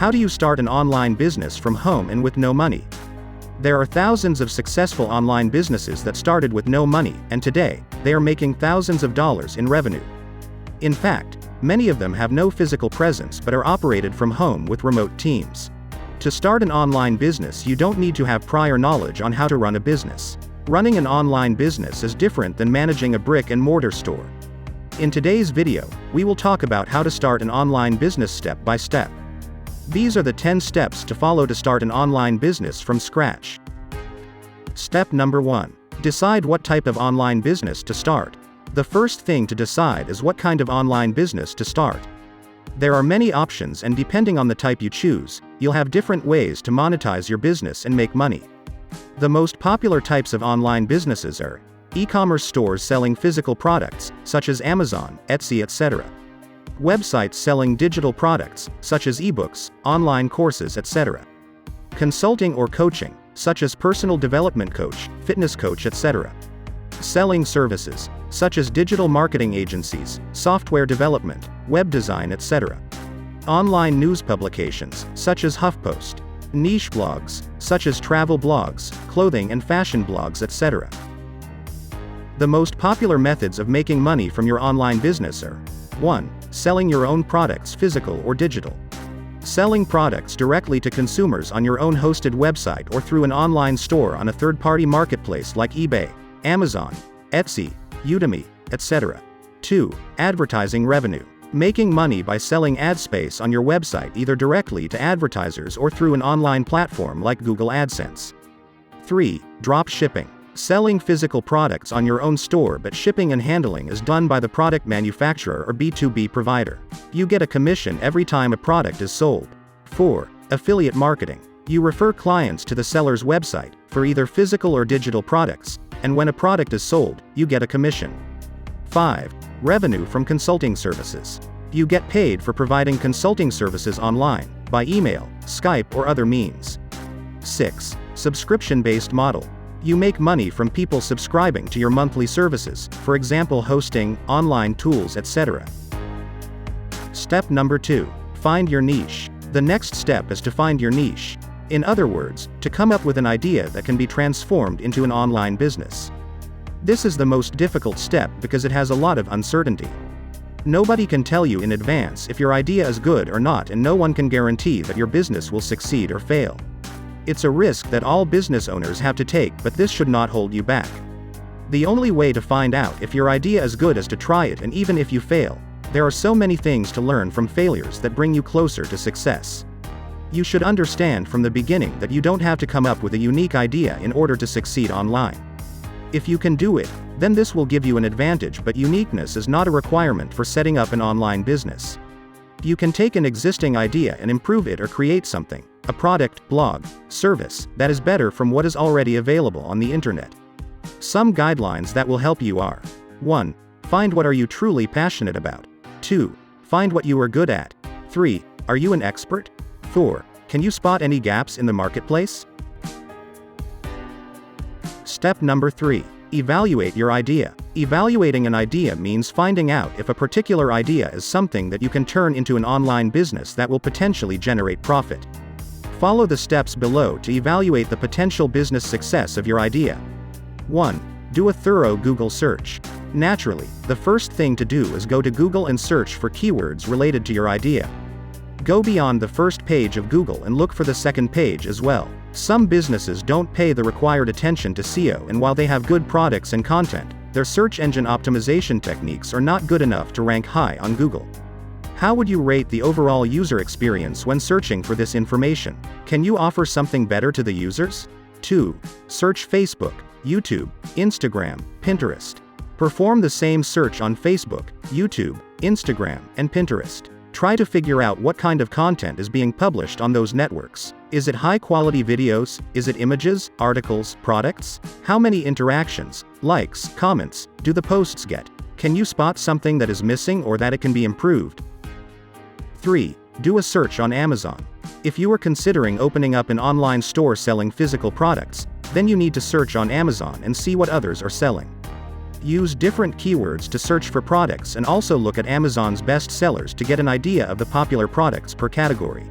How do you start an online business from home and with no money? There are thousands of successful online businesses that started with no money, and today, they are making thousands of dollars in revenue. In fact, many of them have no physical presence but are operated from home with remote teams. To start an online business, you don't need to have prior knowledge on how to run a business. Running an online business is different than managing a brick-and-mortar store. In today's video, we will talk about how to start an online business step by step. These are the 10 steps to follow to start an online business from scratch. Step number 1. Decide what type of online business to start. The first thing to decide is what kind of online business to start. There are many options, and depending on the type you choose, you'll have different ways to monetize your business and make money. The most popular types of online businesses are e-commerce stores selling physical products, such as Amazon, Etsy, etc. Websites selling digital products, such as ebooks, online courses, etc. Consulting or coaching, such as personal development coach, fitness coach, etc. Selling services, such as digital marketing agencies, software development, web design, etc. Online news publications, such as HuffPost. Niche blogs, such as travel blogs, clothing and fashion blogs, etc. The most popular methods of making money from your online business are 1. Selling your own products, physical or digital. Selling products directly to consumers on your own hosted website or through an online store on a third-party marketplace like eBay, Amazon, Etsy, Udemy, etc. 2. Advertising revenue. Making money by selling ad space on your website either directly to advertisers or through an online platform like Google AdSense. 3. Drop shipping. Selling physical products on your own store, but shipping and handling is done by the product manufacturer or B2B provider. You get a commission every time a product is sold. 4. Affiliate marketing. You refer clients to the seller's website for either physical or digital products, and when a product is sold, you get a commission. 5. Revenue from consulting services. You get paid for providing consulting services online, by email, Skype, or other means. 6. Subscription-based model. You make money from people subscribing to your monthly services, for example hosting, online tools, etc. Step number 2. Find your niche. The next step is to find your niche. In other words, to come up with an idea that can be transformed into an online business. This is the most difficult step because it has a lot of uncertainty. Nobody can tell you in advance if your idea is good or not, and no one can guarantee that your business will succeed or fail. It's a risk that all business owners have to take, but this should not hold you back. The only way to find out if your idea is good is to try it, and even if you fail, there are so many things to learn from failures that bring you closer to success. You should understand from the beginning that you don't have to come up with a unique idea in order to succeed online. If you can do it, then this will give you an advantage, but uniqueness is not a requirement for setting up an online business. You can take an existing idea and improve it or create something, a product, blog, service, that is better from what is already available on the internet. Some guidelines that will help you are: 1. Find what are you truly passionate about. 2. Find what you are good at. 3. Are you an expert? 4. Can you spot any gaps in the marketplace? Step number 3. Evaluate your idea. Evaluating an idea means finding out if a particular idea is something that you can turn into an online business that will potentially generate profit. Follow the steps below to evaluate the potential business success of your idea. 1. Do a thorough Google search. Naturally, the first thing to do is go to Google and search for keywords related to your idea. Go beyond the first page of Google and look for the second page as well. Some businesses don't pay the required attention to SEO, and while they have good products and content, their search engine optimization techniques are not good enough to rank high on Google. How would you rate the overall user experience when searching for this information? Can you offer something better to the users? 2. Search Facebook, YouTube, Instagram, Pinterest. Perform the same search on Facebook, YouTube, Instagram, and Pinterest. Try to figure out what kind of content is being published on those networks. Is it high-quality videos? Is it images, articles, products? How many interactions, likes, comments do the posts get? Can you spot something that is missing or that it can be improved? 3. Do a search on Amazon. If you are considering opening up an online store selling physical products, then you need to search on Amazon and see what others are selling. Use different keywords to search for products, and also look at Amazon's best sellers to get an idea of the popular products per category.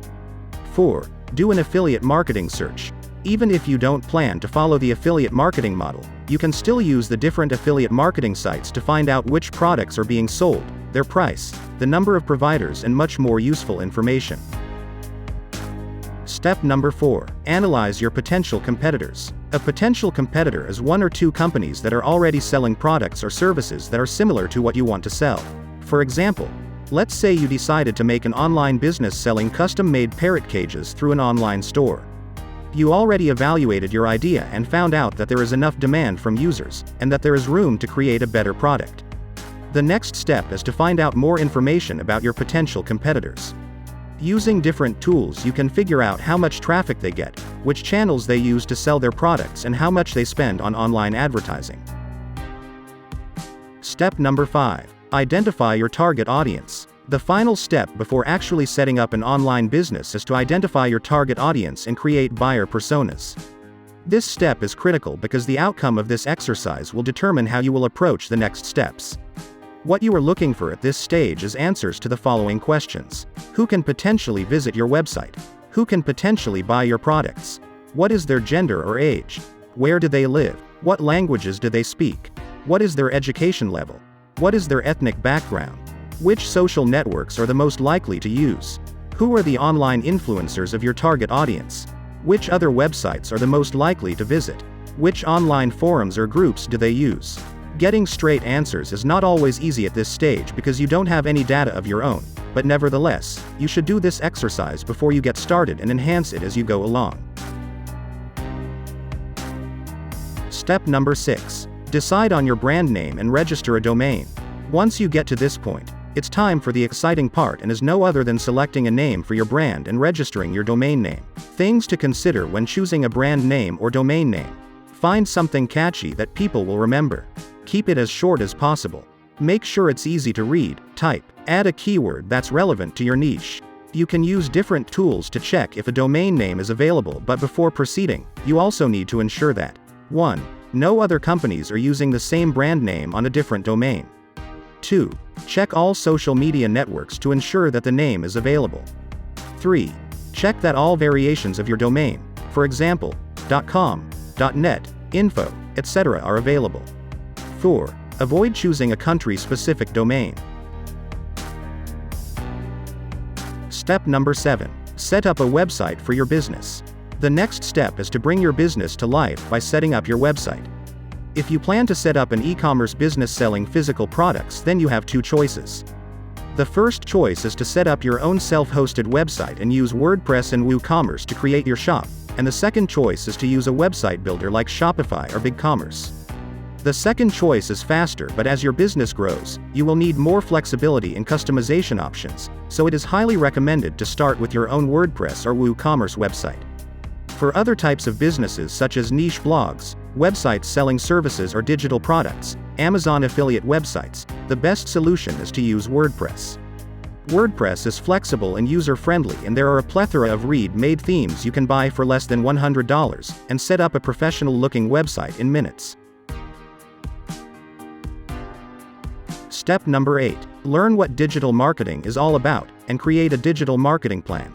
4. Do an affiliate marketing search. Even if you don't plan to follow the affiliate marketing model, you can still use the different affiliate marketing sites to find out which products are being sold, their price, the number of providers, and much more useful information. Step number 4. Analyze your potential competitors. A potential competitor is one or two companies that are already selling products or services that are similar to what you want to sell. For example, let's say you decided to make an online business selling custom-made parrot cages through an online store. You already evaluated your idea and found out that there is enough demand from users, and that there is room to create a better product. The next step is to find out more information about your potential competitors. Using different tools, you can figure out how much traffic they get, which channels they use to sell their products, and how much they spend on online advertising. Step number 5. Identify your target audience. The final step before actually setting up an online business is to identify your target audience and create buyer personas. This step is critical because the outcome of this exercise will determine how you will approach the next steps. What you are looking for at this stage is answers to the following questions. Who can potentially visit your website? Who can potentially buy your products? What is their gender or age? Where do they live? What languages do they speak? What is their education level? What is their ethnic background? Which social networks are the most likely to use? Who are the online influencers of your target audience? Which other websites are the most likely to visit? Which online forums or groups do they use? Getting straight answers is not always easy at this stage because you don't have any data of your own, but nevertheless, you should do this exercise before you get started and enhance it as you go along. Step number 6. Decide on your brand name and register a domain. Once you get to this point, it's time for the exciting part, and is no other than selecting a name for your brand and registering your domain name. Things to consider when choosing a brand name or domain name. Find something catchy that people will remember. Keep it as short as possible. Make sure it's easy to read, type. Add a keyword that's relevant to your niche. You can use different tools to check if a domain name is available, but before proceeding, you also need to ensure that 1. No other companies are using the same brand name on a different domain. 2. Check all social media networks to ensure that the name is available. 3. Check that all variations of your domain, for example, .com, .net, info, etc. are available. 4. Avoid choosing a country-specific domain. Step number 7. Set up a website for your business. The next step is to bring your business to life by setting up your website. If you plan to set up an e-commerce business selling physical products, then you have two choices. The first choice is to set up your own self-hosted website and use WordPress and WooCommerce to create your shop, and the second choice is to use a website builder like Shopify or BigCommerce. The second choice is faster, but as your business grows, you will need more flexibility in customization options, so it is highly recommended to start with your own WordPress or WooCommerce website. For other types of businesses such as niche blogs, websites selling services or digital products, Amazon affiliate websites, the best solution is to use WordPress. WordPress is flexible and user-friendly, and there are a plethora of ready-made themes you can buy for less than $100, and set up a professional-looking website in minutes. Step number 8. Learn what digital marketing is all about, and create a digital marketing plan.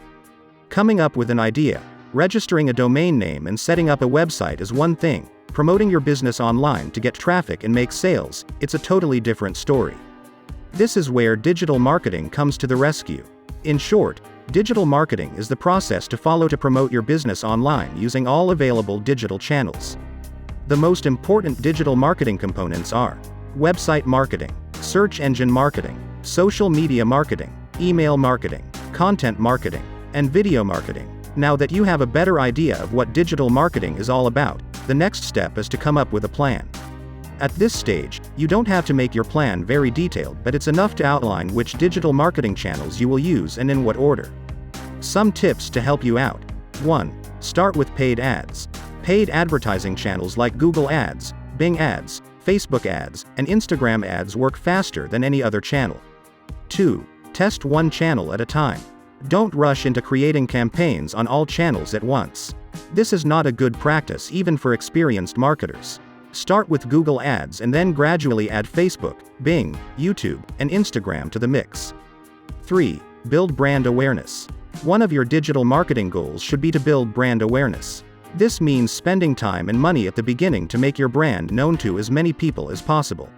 Coming up with an idea, registering a domain name and setting up a website is one thing. Promoting your business online to get traffic and make sales, it's a totally different story. This is where digital marketing comes to the rescue. In short, digital marketing is the process to follow to promote your business online using all available digital channels. The most important digital marketing components are website marketing, search engine marketing, social media marketing, email marketing, content marketing, and video marketing. Now that you have a better idea of what digital marketing is all about, the next step is to come up with a plan. At this stage, you don't have to make your plan very detailed, but it's enough to outline which digital marketing channels you will use and in what order. Some tips to help you out. 1. Start with paid ads. Paid advertising channels like Google Ads, Bing Ads, Facebook ads, and Instagram ads work faster than any other channel. 2. Test one channel at a time. Don't rush into creating campaigns on all channels at once. This is not a good practice even for experienced marketers. Start with Google Ads and then gradually add Facebook, Bing, YouTube, and Instagram to the mix. 3. Build brand awareness. One of your digital marketing goals should be to build brand awareness. This means spending time and money at the beginning to make your brand known to as many people as possible.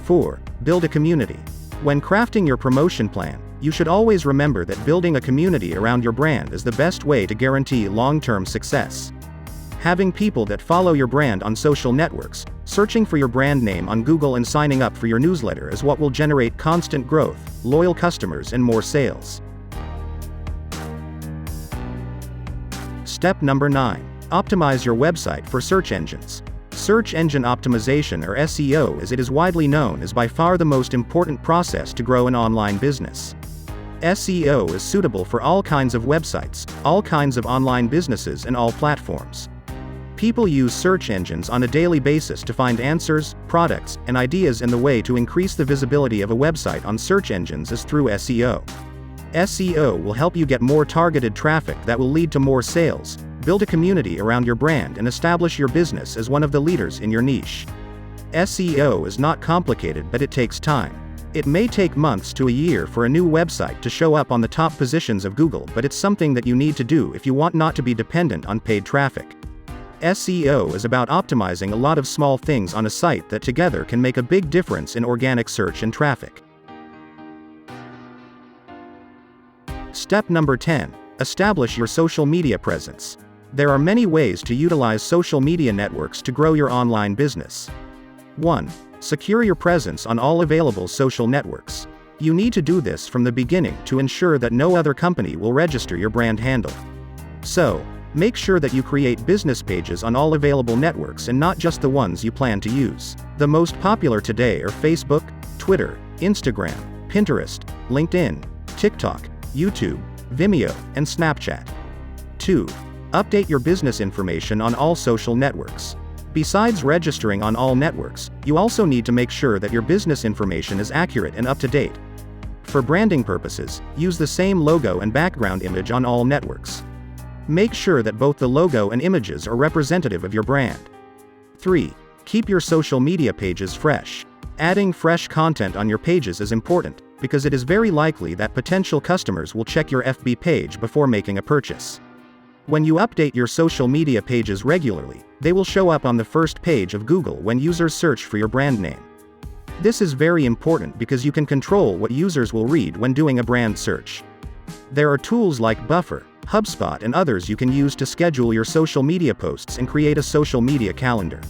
4. Build a community. When crafting your promotion plan, you should always remember that building a community around your brand is the best way to guarantee long-term success. Having people that follow your brand on social networks, searching for your brand name on Google and signing up for your newsletter is what will generate constant growth, loyal customers and more sales. Step number 9. Optimize your website for search engines. Search engine optimization, or SEO as it is widely known, is by far the most important process to grow an online business. SEO is suitable for all kinds of websites, all kinds of online businesses and all platforms. People use search engines on a daily basis to find answers, products, and ideas, and the way to increase the visibility of a website on search engines is through SEO. SEO will help you get more targeted traffic that will lead to more sales, build a community around your brand, and establish your business as one of the leaders in your niche. SEO is not complicated, but it takes time. It may take months to a year for a new website to show up on the top positions of Google, but it's something that you need to do if you want not to be dependent on paid traffic. SEO is about optimizing a lot of small things on a site that together can make a big difference in organic search and traffic. Step number 10. Establish your social media presence. There are many ways to utilize social media networks to grow your online business. 1. Secure your presence on all available social networks. You need to do this from the beginning to ensure that no other company will register your brand handle. So, make sure that you create business pages on all available networks and not just the ones you plan to use. The most popular today are Facebook, Twitter, Instagram, Pinterest, LinkedIn, TikTok, YouTube, Vimeo, and Snapchat. 2. Update your business information on all social networks. Besides registering on all networks, you also need to make sure that your business information is accurate and up to date. For branding purposes, use the same logo and background image on all networks. Make sure that both the logo and images are representative of your brand. 3. Keep your social media pages fresh. Adding fresh content on your pages is important, because it is very likely that potential customers will check your FB page before making a purchase. When you update your social media pages regularly, they will show up on the first page of Google when users search for your brand name. This is very important because you can control what users will read when doing a brand search. There are tools like Buffer, HubSpot, and others you can use to schedule your social media posts and create a social media calendar.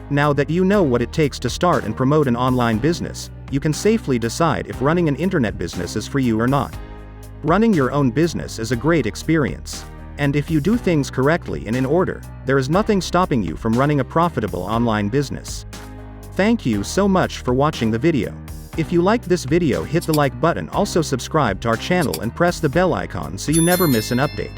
Now that you know what it takes to start and promote an online business, you can safely decide if running an internet business is for you or not. Running your own business is a great experience. And if you do things correctly and in order, there is nothing stopping you from running a profitable online business. Thank you so much for watching the video. If you liked this video, hit the like button, also subscribe to our channel and press the bell icon so you never miss an update.